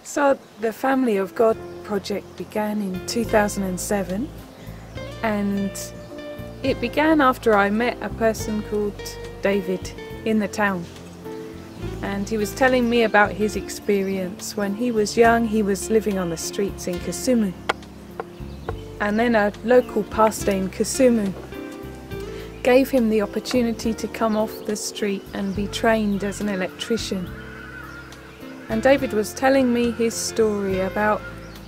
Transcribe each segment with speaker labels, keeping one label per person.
Speaker 1: So the Family of God project began in 2007, and it began after I met a person called David in the town, and he was telling me about his experience. When he was young, he was living on the streets in Kisumu, and then a local pastor in Kisumu gave him the opportunity to come off the street and be trained as an electrician. And David was telling me his story about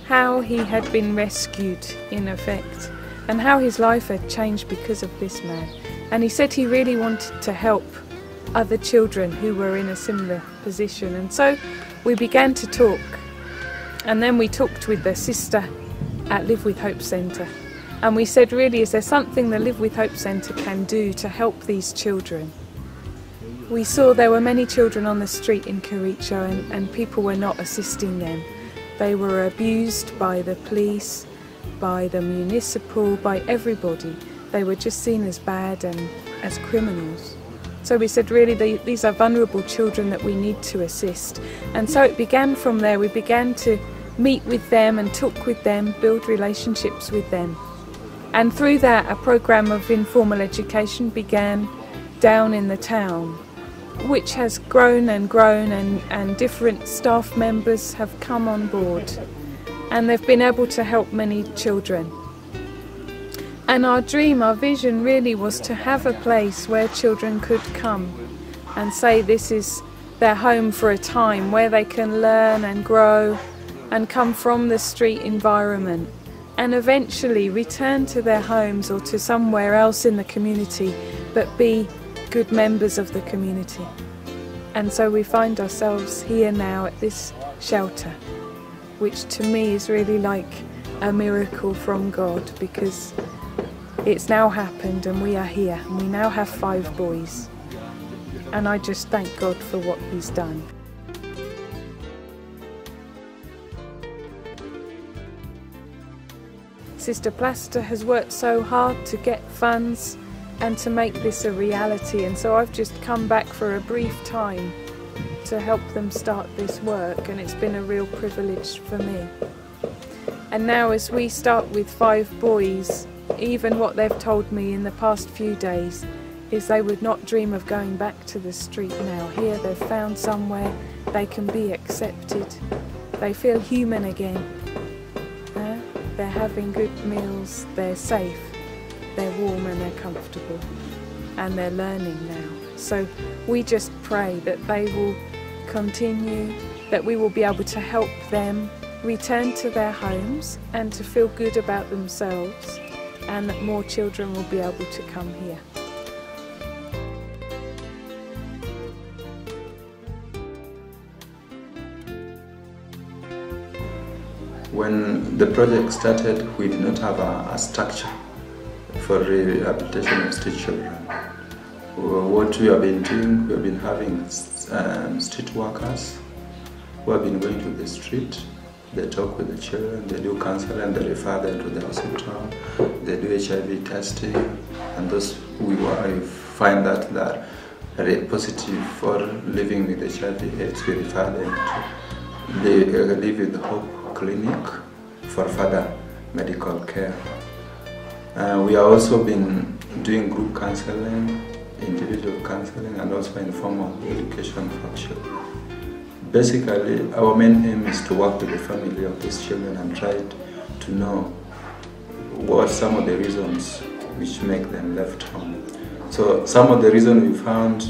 Speaker 1: how he had been rescued, in effect, and how his life had changed because of this man. And he said he really wanted to help other children who were in a similar position. And so we began to talk, and then we talked with the sister at Live With Hope Centre, and we said, really, is there something the Live With Hope Centre can do to help these children? We saw there were many children on the street in Kericho, and people were not assisting them. They were abused by the police, by the municipal, by everybody. They were just seen as bad and as criminals. So we said, really, these are vulnerable children that we need to assist. And so it began from there. We began to meet with them and talk with them, build relationships with them. And through that, a program of informal education began down in the town, which has grown and grown, and different staff members have come on board, and they've been able to help many children. And our dream, our vision really was to have a place where children could come and say this is their home for a time, where they can learn and grow and come from the street environment and eventually return to their homes or to somewhere else in the community, but be good members of the community. And so we find ourselves here now at this shelter, which to me is really like a miracle from God, because it's now happened and we are here, and we now have 5 boys, and I just thank God for what He's done. Sister Plaster has worked so hard to get funds and to make this a reality, and so I've just come back for a brief time to help them start this work, and it's been a real privilege for me. And now, as we start with 5 boys, even what they've told me in the past few days is they would not dream of going back to the street now. Here they've found somewhere they can be accepted, they feel human again, they're having good meals, they're safe, they're warm and they're comfortable, and they're learning now. So we just pray that they will continue, that we will be able to help them return to their homes and to feel good about themselves, and that more children will be able to come here.
Speaker 2: When the project started, we did not have a structure for rehabilitation of street children. What we have been doing, we have been having street workers who have been going to the street. They talk with the children, they do counseling, they refer them to the hospital, they do HIV testing, and those we find that they are positive for living with HIV/AIDS, we refer them to live with the Hope Clinic for further medical care. We have also been doing group counseling, individual counseling, and also informal education for children. Basically, our main aim is to work with the family of these children and try to know what some of the reasons which make them left home. So some of the reasons we found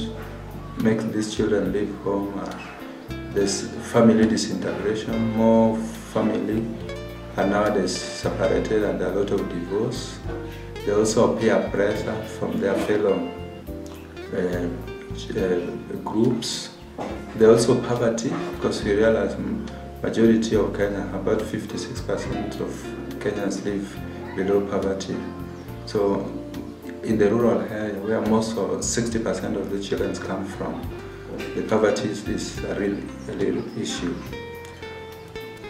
Speaker 2: make these children leave home are this family disintegration. More family are nowadays separated and a lot of divorce. They also peer pressure from their fellow groups. There also poverty, because we realize majority of Kenya, about 56% of Kenyans live below poverty. So in the rural area, where most of 60% of the children come from, the poverty is a real issue.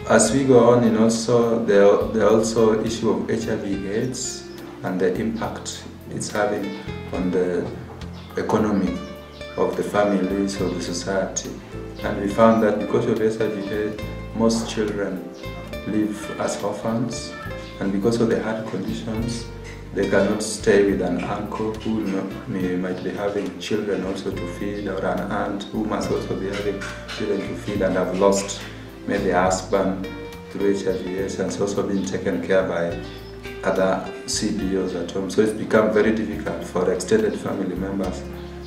Speaker 2: As we go on, and also there are also issue of HIV/AIDS and the impact it's having on the economy of the families, of the society. And we found that because of HIV/AIDS, most children live as orphans, and because of the heart conditions, they cannot stay with an uncle who might be having children also to feed, or an aunt who must also be having children to feed and have lost maybe a husband through HIV/AIDS and has also been taken care by other CBOs at home. So it's become very difficult for extended family members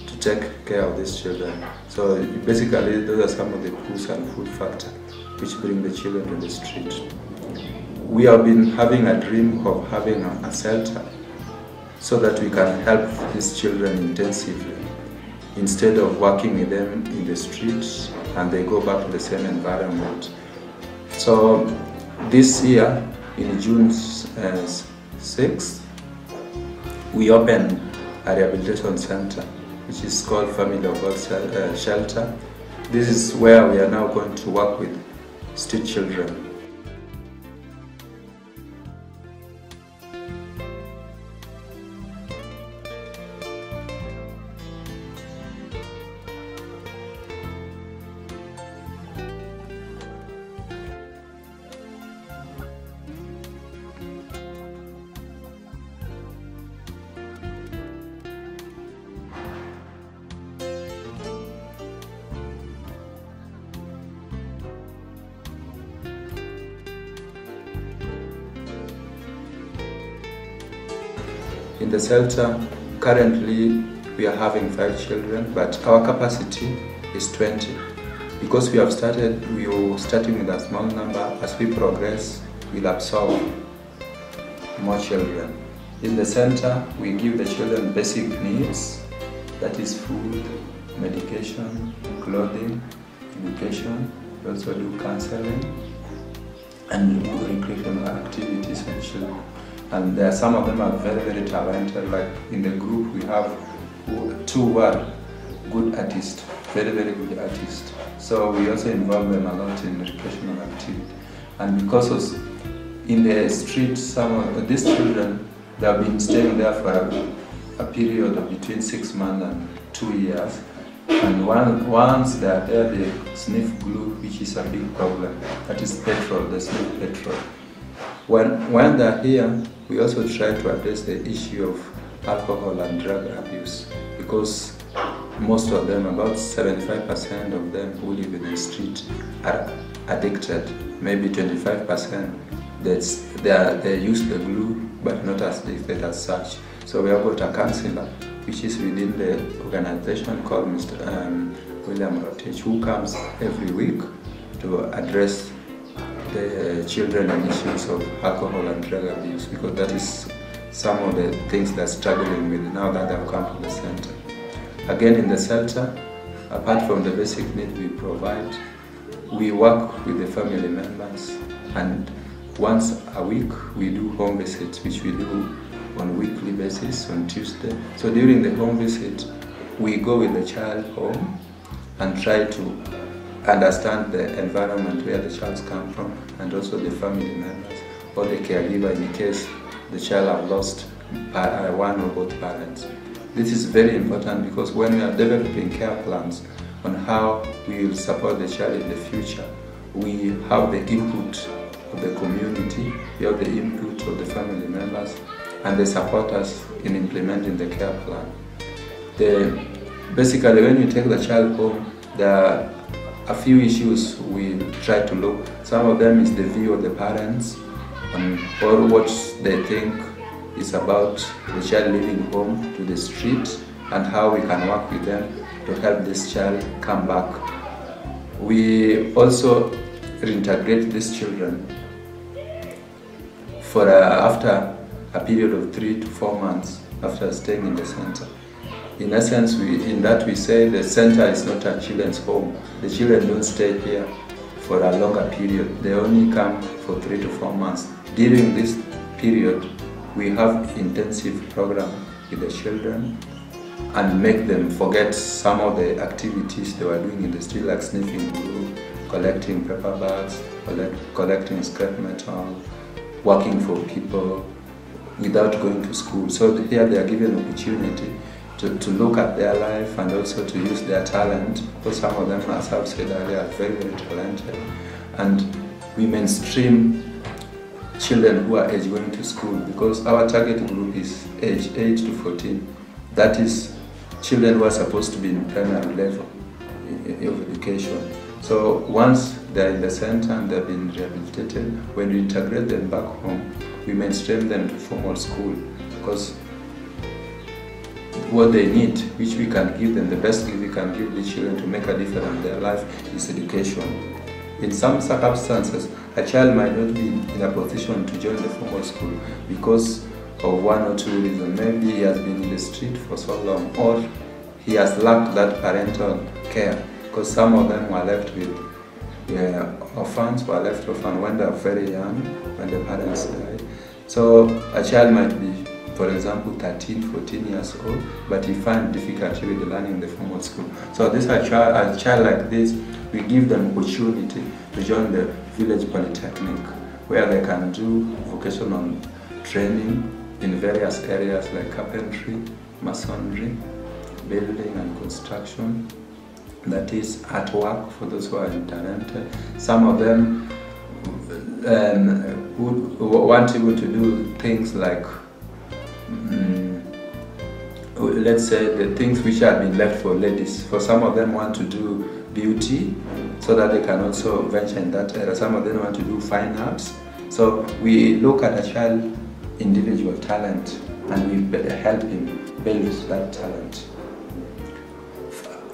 Speaker 2: to take care of these children. So basically those are some of the push and pull factors which bring the children to the street. We have been having a dream of having a shelter so that we can help these children intensively instead of working with them in the streets and they go back to the same environment. So this year, in June 6th, we opened a rehabilitation center which is called Family of God Shelter. This is where we are now going to work with street children. In the shelter, currently we are having 5 children, but our capacity is 20. Because we are starting with a small number. As we progress, we'll absorb more children. In the center, we give the children basic needs, that is food, medication, clothing, education. We also do counseling and do recreational activities with children. And some of them are very, very talented. Like in the group, we have 2 who are good artists, very, very good artists. So we also involve them a lot in recreational activity. And because in the street, some of these children, they have been staying there for a period of between 6 months and 2 years. And once they are there, they sniff glue, which is a big problem. That is petrol, they sniff petrol. When they're here, we also try to address the issue of alcohol and drug abuse, because most of them, about 75% of them who live in the street, are addicted. Maybe 25% they use the glue, but not as addicted as such. So we have got a counselor, which is within the organization, called Mr. William Rotich, who comes every week to address the children and issues of alcohol and drug abuse, because that is some of the things they're struggling with now that they've come to the center. Again, in the shelter, apart from the basic needs we provide, we work with the family members, and once a week we do home visits, which we do on a weekly basis on Tuesday. So during the home visit, we go with the child home and try to understand the environment where the child comes from, and also the family members or the caregiver in case the child have lost one or both parents. This is very important because when we are developing care plans on how we will support the child in the future, we have the input of the community, we have the input of the family members, and they support us in implementing the care plan. Basically, when you take the child home, there are a few issues we try to look. Some of them is the view of the parents or what they think is about the child leaving home to the street, and how we can work with them to help this child come back. We also reintegrate these children for after a period of 3 to 4 months after staying in the center. In essence, we say the center is not a children's home. The children don't stay here for a longer period. They only come for 3 to 4 months. During this period, we have intensive program with the children and make them forget some of the activities they were doing in the street, like sniffing glue, collecting paper bags, collecting scrap metal, working for people without going to school. So here they are given an opportunity to look at their life and also to use their talent, because some of them, as I've said earlier, are very, very talented. And we mainstream children who are age going to school, because our target group is age 8 to 14. That is children who are supposed to be in primary level of education. So once they're in the center and they've been rehabilitated, when we integrate them back home, we mainstream them to formal school, because what they need, which we can give them, the best gift we can give the children to make a difference in their life, is education. In some circumstances, a child might not be in a position to join the formal school because of one or two reasons. Maybe he has been in the street for so long, or he has lacked that parental care, because some of them were left with orphans, were left orphan when they are very young, when the parents died. So a child might be, for example, 13, 14 years old, but he finds difficulty with learning in the formal school. So this a child like this, we give them opportunity to join the village polytechnic, where they can do vocational training in various areas like carpentry, masonry, building and construction. That is artwork for those who are talented. Some of them would want to do things like let's say the things which have been left for ladies. For some of them want to do beauty, so that they can also venture in that area. Some of them want to do fine arts. So we look at a child's individual talent and we help him build that talent.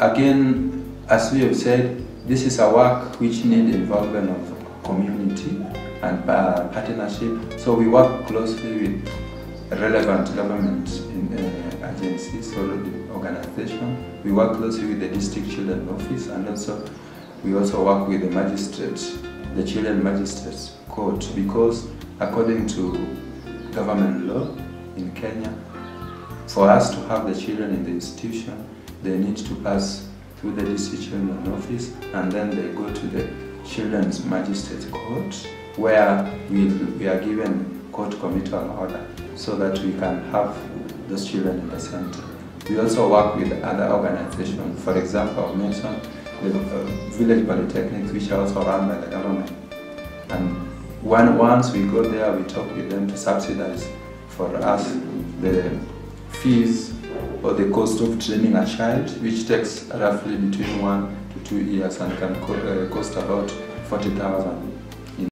Speaker 2: Again, as we have said, this is a work which needs involvement of community and partnership. So we work closely with relevant government agencies or organizations. We work closely with the district children office, and also we also work with the magistrates, the children magistrates court, because according to government law in Kenya, for us to have the children in the institution, they need to pass through the district children office, and then they go to the children's magistrate court, where we are given court committal order so that we can have those children in the center. We also work with other organizations. For example, I mentioned the village polytechnics, which are also run by the government. And once we go there, we talk with them to subsidize for us the fees or the cost of training a child, which takes roughly between 1 to 2 years and can cost about 40,000.